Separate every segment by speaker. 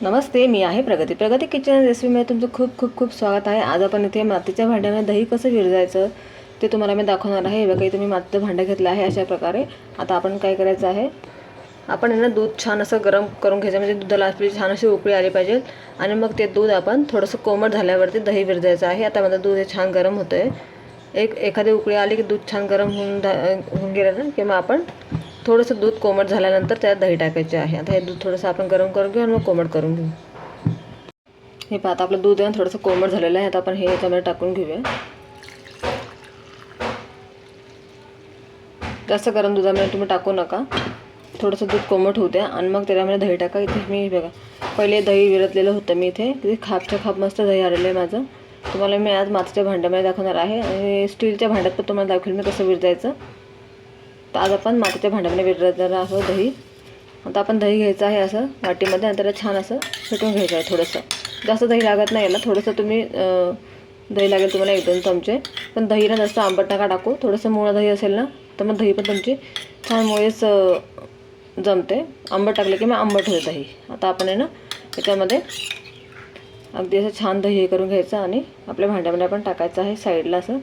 Speaker 1: नमस्ते, मी आहे प्रगती. प्रगती किचन रेसिपीमध्ये तुमचं खूप खूप खूप स्वागत आहे. आज आपण इथे मातीच्या भांड्यामध्ये दही कसं विरजायचं ते तुम्हाला मी दाखवणार आहे. बघा, इथे मी मातीचं भांडं घेतलं आहे अशा प्रकारे. आता आपण काय करायचं आहे, आपण यांना दूध छान असं गरम करून घ्यायचं, म्हणजे दुधाला आपली छान अशी उकळी आली पाहिजे. आणि मग ते दूध आपण थोडंसं कोमट झाल्यावरती दही विरजायचं आहे. आता माझं दूध हे छान गरम होतं आहे. एखादी उकळी आली की दूध छान गरम होऊन गेलं ना, किंवा आपण थोडंसं दूध कोमट झाल्यानंतर त्यात दही टाकायचे आहे. आता हे दूध थोडंसं आपण गरम करून घेऊ आणि मग कोमट करून घेऊ. हे पाहता, आपलं दूध आहे थोडंसं कोमट झालेलं आहे. आता आपण हे याच्यामध्ये टाकून घेऊया. जास्त गरम दुधामध्ये तुम्ही टाकू नका, थोडंसं दूध कोमट होऊ द्या आणि मग त्याच्यामध्ये दही टाका. इथे मी बघा, पहिले दही विरतलेलं होतं मी इथे खापच्या खाप मस्त दही आलेलं आहे माझं. तुम्हाला मी आज मातीच्या भांड्यामध्ये दाखवणार आहे आणि स्टीलच्या भांड्यात पण तुम्हाला दाखवेल मी कसं विरजायचं. तर आज आपण मातीच्या भांड्यामध्ये विरजणार आहोत दही. आता आपण दही घ्यायचं आहे असं वाटीमध्ये आणि त्याला छान असं फेटून घ्यायचं आहे. थोडंसं जास्त दही लागत नाही याला, थोडंसं तुम्ही दही लागेल तुम्हाला 1-2 चमचे. पण दहीला जास्त आंबट नका टाकू. थोडंसं मुळं दही असेल ना तर मग दही पण तुमची छान मुळेच जमते. आंबट टाकले की मग आंबट होते दही. आता आपण आहे ना त्याच्यामध्ये अगदी असं छान दही हे करून घ्यायचं आणि आपल्या भांड्यामध्ये आपण टाकायचं आहे. साईडला असं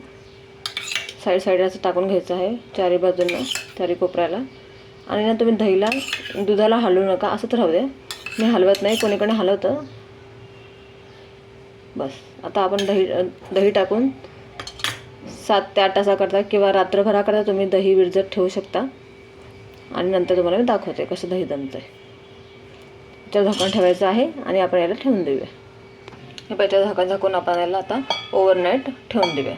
Speaker 1: साईडला असं टाकून घ्यायचं आहे, चारी बाजूंना, चारी कोपऱ्याला. आणि ना तुम्ही दुधाला हलवू नका, असंच राहू द्या. मी हलवत नाही, कोणीकडे हलवतं. बस. आता आपण दही टाकून 7 ते 8 तासाकरता किंवा रात्रभराकरता तुम्ही दही विरजत ठेवू शकता. आणि नंतर तुम्हाला मी दाखवते कसं दही जमतं आहे. याच्यावर झाकण ठेवायचं आहे आणि आपण याला ठेवून देऊया. हे याच्यावर झाकण झाकून आपण याला आता ओव्हरनाईट ठेवून देऊया.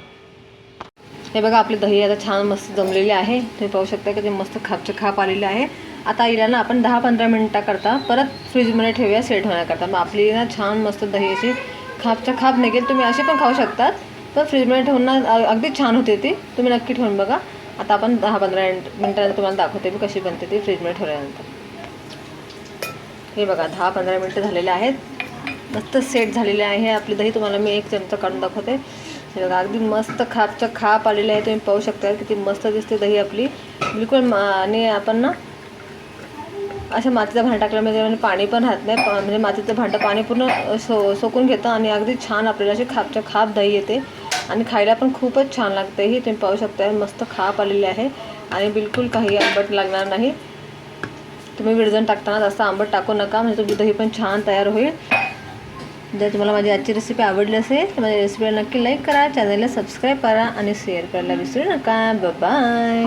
Speaker 1: हे बघा, आपली दही आता छान मस्त जमलेली आहे. तुम्ही पाहू शकता की ते मस्त खापचे खाप आलेले आहे. आता हिला ना आपण 10-15 मिनिटाकरता परत फ्रीजमध्ये ठेवूया सेट होण्याकरता. मग आपली ना छान मस्त दही अशी खापच्या खाप निघेल. तुम्ही असे पण खाऊ शकतात, पण फ्रीजमध्ये ठेवून ना अगदी छान होते ती. तुम्ही नक्की ठेवून बघा. आता आपण 10-15 मिनिटांनंतर तुम्हाला दाखवते मी कशी बनते ती फ्रीजमध्ये ठेवल्यानंतर. हे बघा, 10-15 मिनिटं झालेले आहेत. मस्त सेट झालेले आहे आपली दही. तुम्हाला मी 1 चमचा काढून दाखवते. हे बघा, अगदी मस्त खापच्या खाप आलेले आहे. तुम्ही पाहू शकता किती मस्त दिसते दही आपली बिलकुल. आणि आपण ना अशा मातीचं भांडं टाकल्यामध्ये पाणी पण राहत नाही, म्हणजे मातीचं भांडं पाणी पूर्ण सोकून घेतं आणि अगदी छान आपल्याला अशी खापच्या खाप दही येते आणि खायला पण खूपच छान लागते. ही तुम्ही पाहू शकता, मस्त खाप आलेली आहे आणि बिलकुल काही आंबट लागणार नाही. तुम्ही विरजण टाकताना जास्त आंबट टाकू नका, म्हणजे तुमची दही पण छान तयार होईल. जर तुम्हाला माझी आजची रेसिपी आवडली असेल तर माझ्या रेसिपीला नक्की लाईक करा, चॅनलला सबस्क्राईब करा आणि शेअर करायला विसरू नका. बाय.